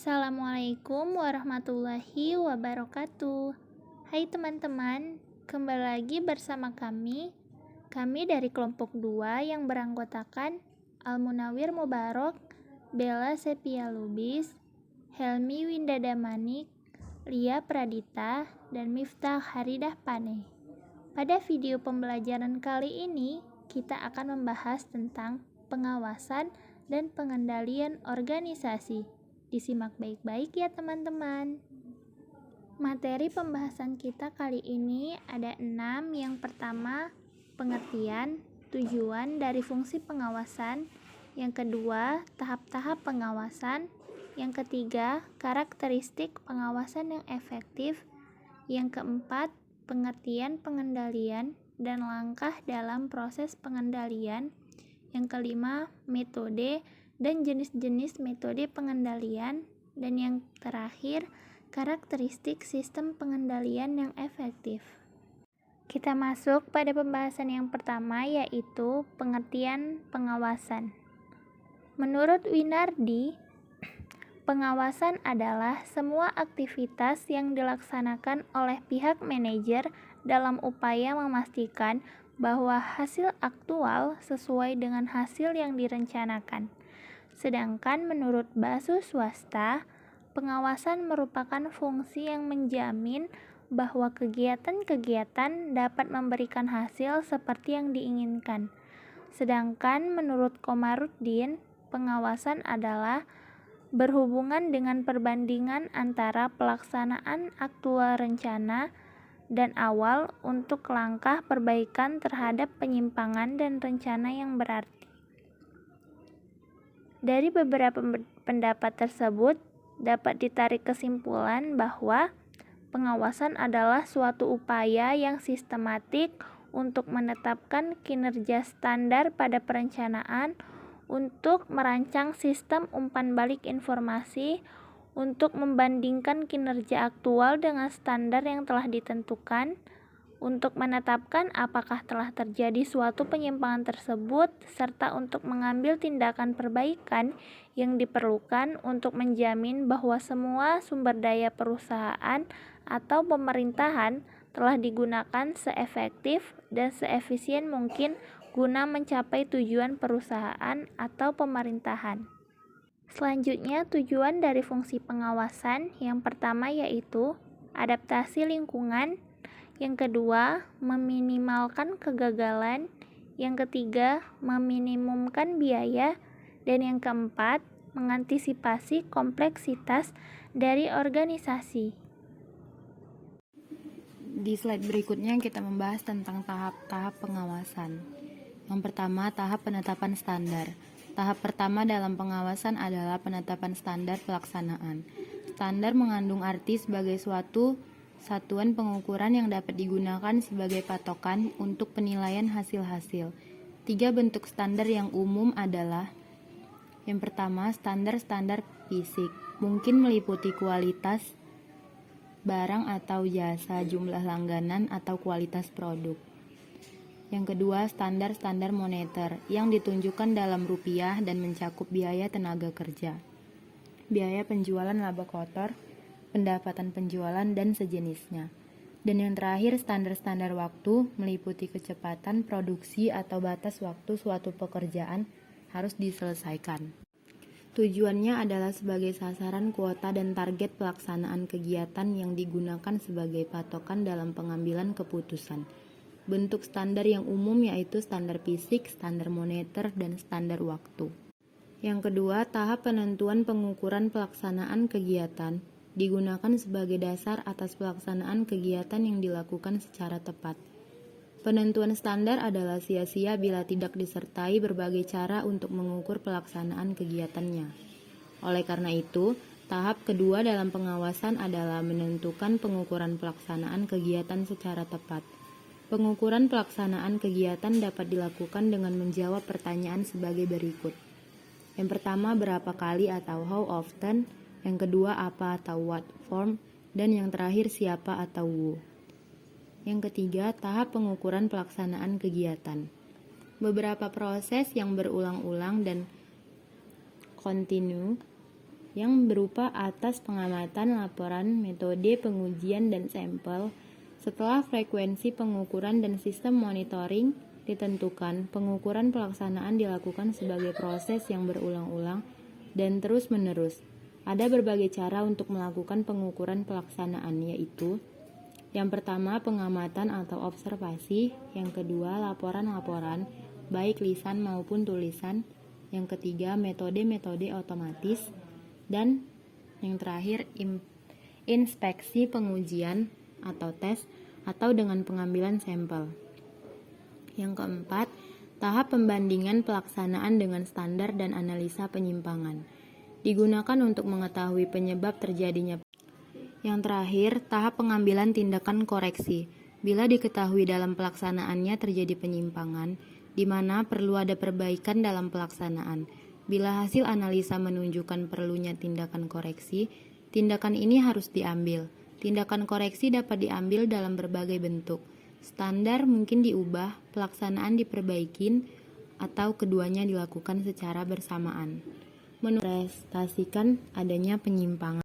Assalamualaikum warahmatullahi wabarakatuh. Hai teman-teman, kembali lagi bersama kami dari kelompok 2 yang beranggotakan Al-Munawir Mubarok, Bella Sepia Lubis, Helmi Windadamanik, Lia Pradita, dan Miftah Haridah Pane. Pada video pembelajaran kali ini, kita akan membahas tentang pengawasan dan pengendalian organisasi. Disimak baik-baik ya teman-teman. Materi pembahasan kita kali ini ada 6. Yang pertama, pengertian, tujuan dari fungsi pengawasan. Yang kedua, tahap-tahap pengawasan. Yang ketiga, karakteristik pengawasan yang efektif. Yang keempat, pengertian pengendalian dan langkah dalam proses pengendalian. Yang kelima, metode dan jenis-jenis metode pengendalian, dan yang terakhir, karakteristik sistem pengendalian yang efektif. Kita masuk pada pembahasan yang pertama, yaitu pengertian pengawasan. Menurut Winardi, pengawasan adalah semua aktivitas yang dilaksanakan oleh pihak manajer dalam upaya memastikan bahwa hasil aktual sesuai dengan hasil yang direncanakan. Sedangkan menurut Basu Swasta, pengawasan merupakan fungsi yang menjamin bahwa kegiatan-kegiatan dapat memberikan hasil seperti yang diinginkan. Sedangkan menurut Komarudin, pengawasan adalah berhubungan dengan perbandingan antara pelaksanaan aktual rencana dan awal untuk langkah perbaikan terhadap penyimpangan dan rencana yang berarti. Dari beberapa pendapat tersebut, dapat ditarik kesimpulan bahwa pengawasan adalah suatu upaya yang sistematik untuk menetapkan kinerja standar pada perencanaan, untuk merancang sistem umpan balik informasi, untuk membandingkan kinerja aktual dengan standar yang telah ditentukan, untuk menetapkan apakah telah terjadi suatu penyimpangan tersebut, serta untuk mengambil tindakan perbaikan yang diperlukan untuk menjamin bahwa semua sumber daya perusahaan atau pemerintahan telah digunakan seefektif dan seefisien mungkin guna mencapai tujuan perusahaan atau pemerintahan. Selanjutnya, tujuan dari fungsi pengawasan yang pertama yaitu adaptasi lingkungan. Yang kedua, meminimalkan kegagalan. Yang ketiga, meminimumkan biaya. Dan yang keempat, mengantisipasi kompleksitas dari organisasi. Di slide berikutnya kita membahas tentang tahap-tahap pengawasan. Yang pertama, tahap penetapan standar. Tahap pertama dalam pengawasan adalah penetapan standar pelaksanaan. Standar mengandung arti sebagai suatu satuan pengukuran yang dapat digunakan sebagai patokan untuk penilaian hasil-hasil. 3 bentuk standar yang umum adalah: yang pertama, standar fisik, mungkin meliputi kualitas barang atau jasa, jumlah langganan, atau kualitas produk. Yang kedua, standar moneter, yang ditunjukkan dalam rupiah dan mencakup biaya tenaga kerja, biaya penjualan laba kotor, pendapatan penjualan, dan sejenisnya. Dan yang terakhir, standar waktu, meliputi kecepatan produksi atau batas waktu suatu pekerjaan harus diselesaikan. Tujuannya adalah sebagai sasaran kuota dan target pelaksanaan kegiatan yang digunakan sebagai patokan dalam pengambilan keputusan. Bentuk standar yang umum yaitu standar fisik, standar moneter, dan standar waktu. Yang kedua, tahap penentuan pengukuran pelaksanaan kegiatan digunakan sebagai dasar atas pelaksanaan kegiatan yang dilakukan secara tepat. Penentuan standar adalah sia-sia bila tidak disertai berbagai cara untuk mengukur pelaksanaan kegiatannya. Oleh karena itu, tahap kedua dalam pengawasan adalah menentukan pengukuran pelaksanaan kegiatan secara tepat. Pengukuran pelaksanaan kegiatan dapat dilakukan dengan menjawab pertanyaan sebagai berikut. Yang pertama, berapa kali atau how often. Yang kedua, apa atau what form. Dan yang terakhir, siapa atau who. Yang ketiga, tahap pengukuran pelaksanaan kegiatan. Beberapa proses yang berulang-ulang dan kontinu yang berupa atas pengamatan, laporan, metode, pengujian, dan sampel. Setelah frekuensi pengukuran dan sistem monitoring ditentukan, pengukuran pelaksanaan dilakukan sebagai proses yang berulang-ulang dan terus-menerus. Ada berbagai cara untuk melakukan pengukuran pelaksanaan, yaitu yang pertama, pengamatan atau observasi. Yang kedua, laporan-laporan, baik lisan maupun tulisan. Yang ketiga, metode-metode otomatis. Dan yang terakhir, inspeksi pengujian atau tes atau dengan pengambilan sampel. Yang keempat, tahap pembandingan pelaksanaan dengan standar dan analisa penyimpangan. Digunakan untuk mengetahui penyebab terjadinya. Yang terakhir, tahap pengambilan tindakan koreksi. Bila diketahui dalam pelaksanaannya terjadi penyimpangan, di mana perlu ada perbaikan dalam pelaksanaan. Bila hasil analisa menunjukkan perlunya tindakan koreksi, tindakan ini harus diambil. Tindakan koreksi dapat diambil dalam berbagai bentuk. Standar mungkin diubah, pelaksanaan diperbaikin, atau keduanya dilakukan secara bersamaan. Menurestasikan adanya penyimpangan.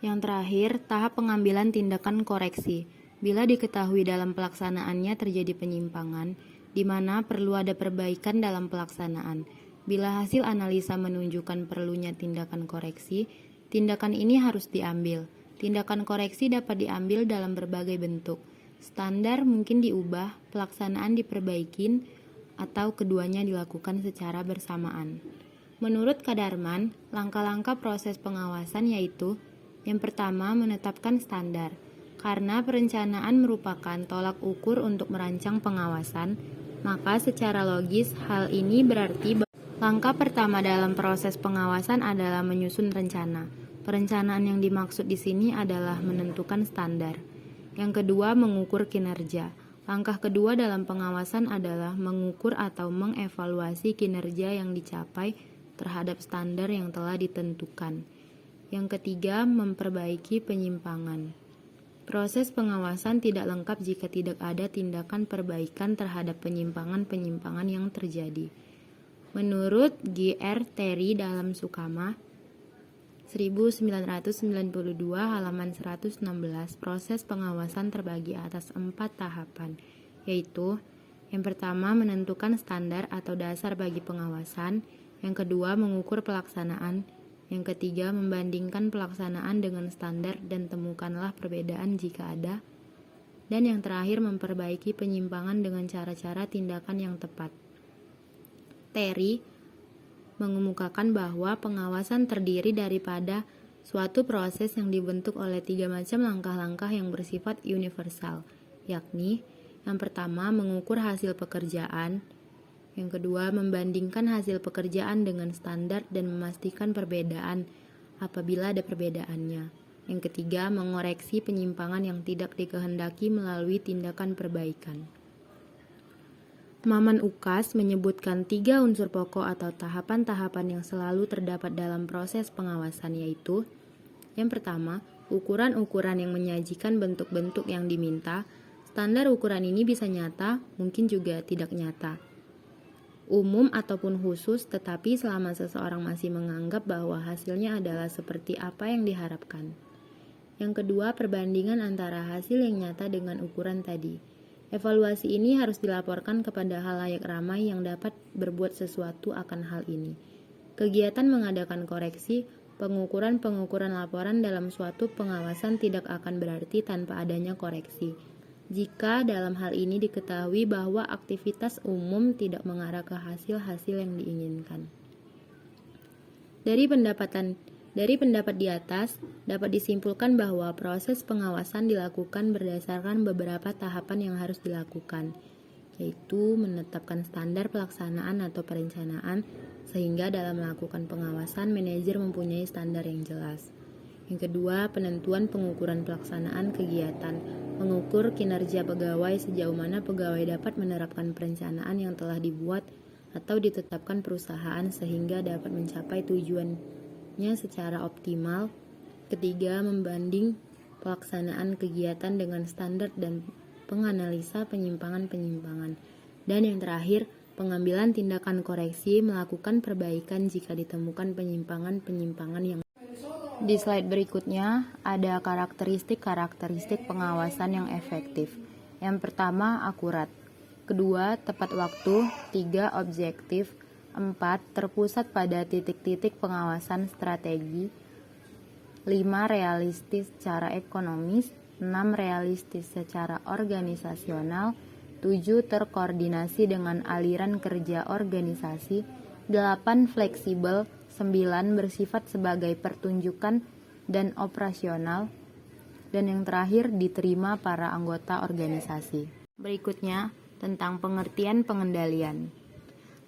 Yang terakhir, tahap pengambilan tindakan koreksi. Bila diketahui dalam pelaksanaannya terjadi penyimpangan, di mana perlu ada perbaikan dalam pelaksanaan. Bila hasil analisa menunjukkan perlunya tindakan koreksi, tindakan ini harus diambil. Tindakan koreksi dapat diambil dalam berbagai bentuk. Standar mungkin diubah, pelaksanaan diperbaikin, atau keduanya dilakukan secara bersamaan. Menurut Kadarman, langkah-langkah proses pengawasan yaitu: yang pertama, menetapkan standar. Karena perencanaan merupakan tolak ukur untuk merancang pengawasan, maka secara logis hal ini berarti langkah pertama dalam proses pengawasan adalah menyusun rencana. Perencanaan yang dimaksud di sini adalah menentukan standar. Yang kedua, mengukur kinerja. Langkah kedua dalam pengawasan adalah mengukur atau mengevaluasi kinerja yang dicapai terhadap standar yang telah ditentukan. Yang ketiga, memperbaiki penyimpangan. Proses pengawasan tidak lengkap jika tidak ada tindakan perbaikan terhadap penyimpangan-penyimpangan yang terjadi. Menurut G.R. Terry dalam Sukama 1992 halaman 116, proses pengawasan terbagi atas 4 tahapan, yaitu: yang pertama, menentukan standar atau dasar bagi pengawasan. Yang kedua, mengukur pelaksanaan. Yang ketiga, membandingkan pelaksanaan dengan standar dan temukanlah perbedaan jika ada. Dan yang terakhir, memperbaiki penyimpangan dengan cara-cara tindakan yang tepat. Terry mengemukakan bahwa pengawasan terdiri daripada suatu proses yang dibentuk oleh 3 macam langkah-langkah yang bersifat universal, yakni: yang pertama, mengukur hasil pekerjaan. Yang kedua, membandingkan hasil pekerjaan dengan standar dan memastikan perbedaan apabila ada perbedaannya. Yang ketiga, mengoreksi penyimpangan yang tidak dikehendaki melalui tindakan perbaikan. Maman Ukas menyebutkan 3 unsur pokok atau tahapan-tahapan yang selalu terdapat dalam proses pengawasan, yaitu: yang pertama, ukuran-ukuran yang menyajikan bentuk-bentuk yang diminta. Standar ukuran ini bisa nyata, mungkin juga tidak nyata, umum ataupun khusus, tetapi selama seseorang masih menganggap bahwa hasilnya adalah seperti apa yang diharapkan. Yang kedua, perbandingan antara hasil yang nyata dengan ukuran tadi. Evaluasi ini harus dilaporkan kepada halayak ramai yang dapat berbuat sesuatu akan hal ini. Kegiatan mengadakan koreksi, pengukuran laporan dalam suatu pengawasan tidak akan berarti tanpa adanya koreksi. Jika dalam hal ini diketahui bahwa aktivitas umum tidak mengarah ke hasil-hasil yang diinginkan. Dari pendapat di atas, dapat disimpulkan bahwa proses pengawasan dilakukan berdasarkan beberapa tahapan yang harus dilakukan, yaitu menetapkan standar pelaksanaan atau perencanaan, sehingga dalam melakukan pengawasan, manajer mempunyai standar yang jelas. Yang kedua, penentuan pengukuran pelaksanaan kegiatan, mengukur kinerja pegawai sejauh mana pegawai dapat menerapkan perencanaan yang telah dibuat atau ditetapkan perusahaan sehingga dapat mencapai tujuannya secara optimal. Ketiga, membanding pelaksanaan kegiatan dengan standar dan penganalisa penyimpangan-penyimpangan. Dan yang terakhir, pengambilan tindakan koreksi, melakukan perbaikan jika ditemukan penyimpangan-penyimpangan yang Di slide berikutnya ada karakteristik pengawasan yang efektif. Yang pertama, akurat. Kedua, tepat waktu. 3, objektif. 4, terpusat pada titik-titik pengawasan strategi. 5, realistis secara ekonomis. 6, realistis secara organisasional. 7, terkoordinasi dengan aliran kerja organisasi. 8, fleksibel. 9, bersifat sebagai pertunjukan dan operasional. Dan yang terakhir, diterima para anggota organisasi. Berikutnya, tentang pengertian pengendalian.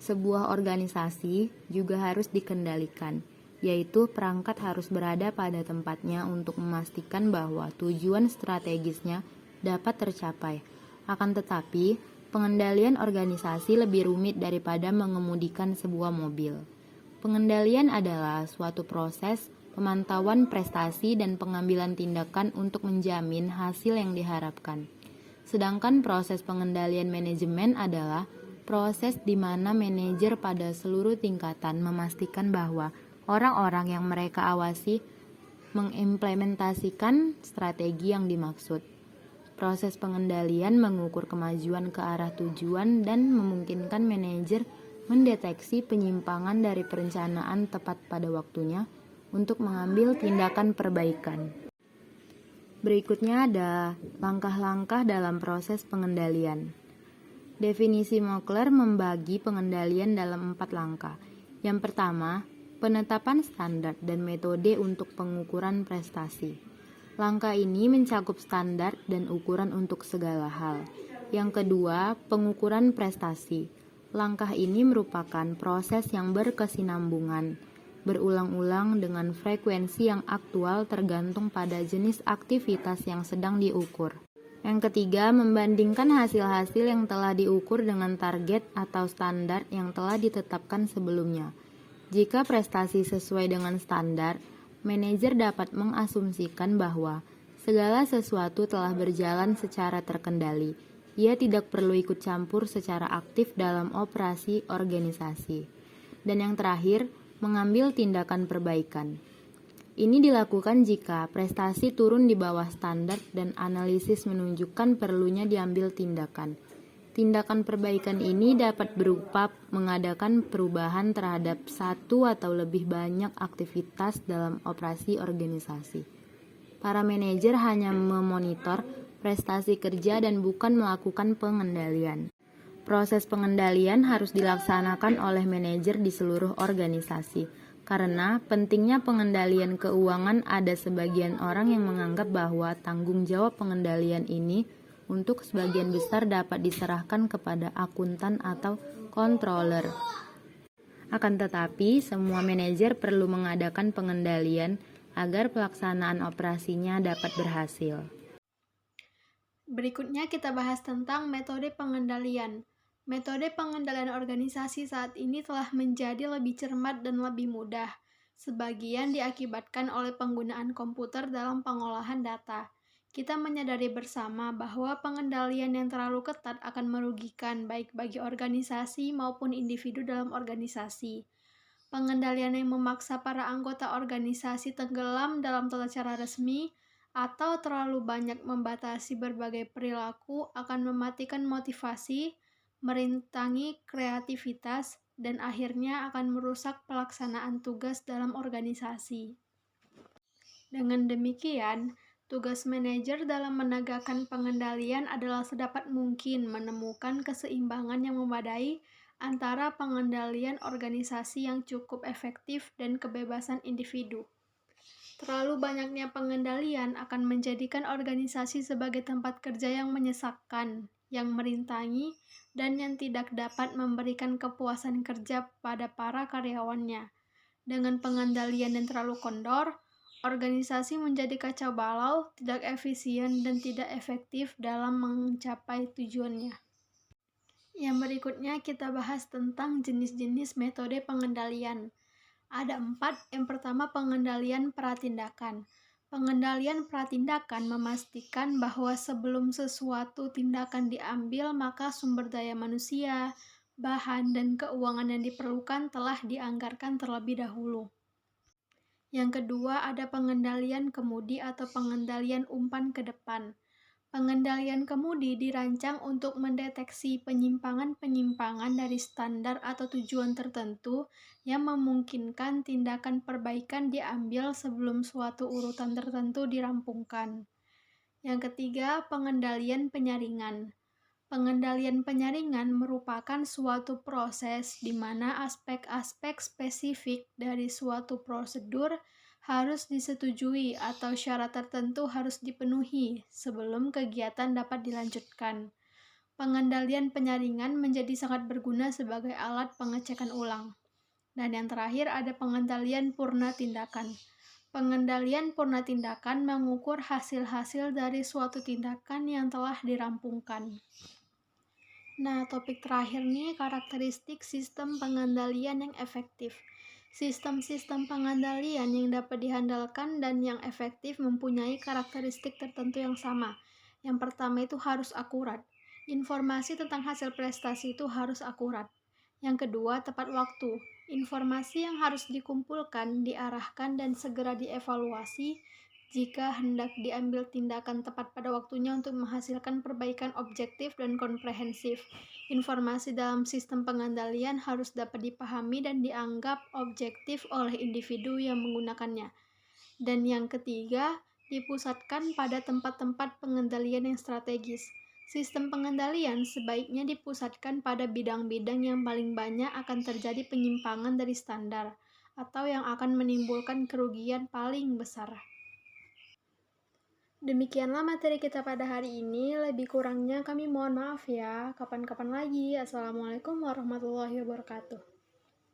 Sebuah organisasi juga harus dikendalikan, yaitu perangkat harus berada pada tempatnya untuk memastikan bahwa tujuan strategisnya dapat tercapai. Akan tetapi, pengendalian organisasi lebih rumit daripada mengemudikan sebuah mobil. Pengendalian adalah suatu proses pemantauan prestasi dan pengambilan tindakan untuk menjamin hasil yang diharapkan. Sedangkan proses pengendalian manajemen adalah proses di mana manajer pada seluruh tingkatan memastikan bahwa orang-orang yang mereka awasi mengimplementasikan strategi yang dimaksud. Proses pengendalian mengukur kemajuan ke arah tujuan dan memungkinkan manajer mendeteksi penyimpangan dari perencanaan tepat pada waktunya untuk mengambil tindakan perbaikan. Berikutnya ada langkah-langkah dalam proses pengendalian. Definisi Mokler membagi pengendalian dalam 4 langkah. Yang pertama, penetapan standar dan metode untuk pengukuran prestasi. Langkah ini mencakup standar dan ukuran untuk segala hal. Yang kedua, pengukuran prestasi. Langkah ini merupakan proses yang berkesinambungan, berulang-ulang dengan frekuensi yang aktual tergantung pada jenis aktivitas yang sedang diukur. Yang ketiga, membandingkan hasil-hasil yang telah diukur dengan target atau standar yang telah ditetapkan sebelumnya. Jika prestasi sesuai dengan standar, manajer dapat mengasumsikan bahwa segala sesuatu telah berjalan secara terkendali. Ia tidak perlu ikut campur secara aktif dalam operasi organisasi. Dan yang terakhir, mengambil tindakan perbaikan. Ini dilakukan jika prestasi turun di bawah standar dan analisis menunjukkan perlunya diambil tindakan. Tindakan perbaikan ini dapat berupa mengadakan perubahan terhadap satu atau lebih banyak aktivitas dalam operasi organisasi. Para manajer hanya memonitor prestasi kerja dan bukan melakukan pengendalian. Proses pengendalian harus dilaksanakan oleh manajer di seluruh organisasi. Karena pentingnya pengendalian keuangan, ada sebagian orang yang menganggap bahwa tanggung jawab pengendalian ini untuk sebagian besar dapat diserahkan kepada akuntan atau controller. Akan tetapi, semua manajer perlu mengadakan pengendalian agar pelaksanaan operasinya dapat berhasil. Berikutnya kita bahas tentang metode pengendalian. Metode pengendalian organisasi saat ini telah menjadi lebih cermat dan lebih mudah. Sebagian diakibatkan oleh penggunaan komputer dalam pengolahan data. Kita menyadari bersama bahwa pengendalian yang terlalu ketat akan merugikan baik bagi organisasi maupun individu dalam organisasi. Pengendalian yang memaksa para anggota organisasi tenggelam dalam tata cara resmi atau terlalu banyak membatasi berbagai perilaku akan mematikan motivasi, merintangi kreativitas, dan akhirnya akan merusak pelaksanaan tugas dalam organisasi. Dengan demikian, tugas manajer dalam menegakkan pengendalian adalah sedapat mungkin menemukan keseimbangan yang memadai antara pengendalian organisasi yang cukup efektif dan kebebasan individu. Terlalu banyaknya pengendalian akan menjadikan organisasi sebagai tempat kerja yang menyesakkan, yang merintangi, dan yang tidak dapat memberikan kepuasan kerja pada para karyawannya. Dengan pengendalian yang terlalu kendor, organisasi menjadi kacau balau, tidak efisien, dan tidak efektif dalam mencapai tujuannya. Yang berikutnya kita bahas tentang jenis-jenis metode pengendalian. Ada 4. Yang pertama, pengendalian pratindakan. Pengendalian pratindakan memastikan bahwa sebelum sesuatu tindakan diambil, maka sumber daya manusia, bahan, dan keuangan yang diperlukan telah dianggarkan terlebih dahulu. Yang kedua, ada pengendalian kemudi atau pengendalian umpan ke depan. Pengendalian kemudi dirancang untuk mendeteksi penyimpangan-penyimpangan dari standar atau tujuan tertentu yang memungkinkan tindakan perbaikan diambil sebelum suatu urutan tertentu dirampungkan. Yang ketiga, pengendalian penyaringan. Pengendalian penyaringan merupakan suatu proses di mana aspek-aspek spesifik dari suatu prosedur harus disetujui atau syarat tertentu harus dipenuhi sebelum kegiatan dapat dilanjutkan. Pengendalian penyaringan menjadi sangat berguna sebagai alat pengecekan ulang. Dan yang terakhir ada pengendalian purna tindakan. Pengendalian purna tindakan mengukur hasil-hasil dari suatu tindakan yang telah dirampungkan. Nah, topik terakhir nih, karakteristik sistem pengendalian yang efektif. Sistem-sistem pengendalian yang dapat diandalkan dan yang efektif mempunyai karakteristik tertentu yang sama. Yang pertama itu harus akurat. Informasi tentang hasil prestasi itu harus akurat. Yang kedua, tepat waktu. Informasi yang harus dikumpulkan, diarahkan, dan segera dievaluasi jika hendak diambil tindakan tepat pada waktunya untuk menghasilkan perbaikan objektif dan komprehensif. Informasi dalam sistem pengendalian harus dapat dipahami dan dianggap objektif oleh individu yang menggunakannya. Dan yang ketiga, dipusatkan pada tempat-tempat pengendalian yang strategis. Sistem pengendalian sebaiknya dipusatkan pada bidang-bidang yang paling banyak akan terjadi penyimpangan dari standar, atau yang akan menimbulkan kerugian paling besar. Demikianlah materi kita pada hari ini, lebih kurangnya kami mohon maaf ya. Kapan-kapan lagi. Assalamualaikum warahmatullahi wabarakatuh.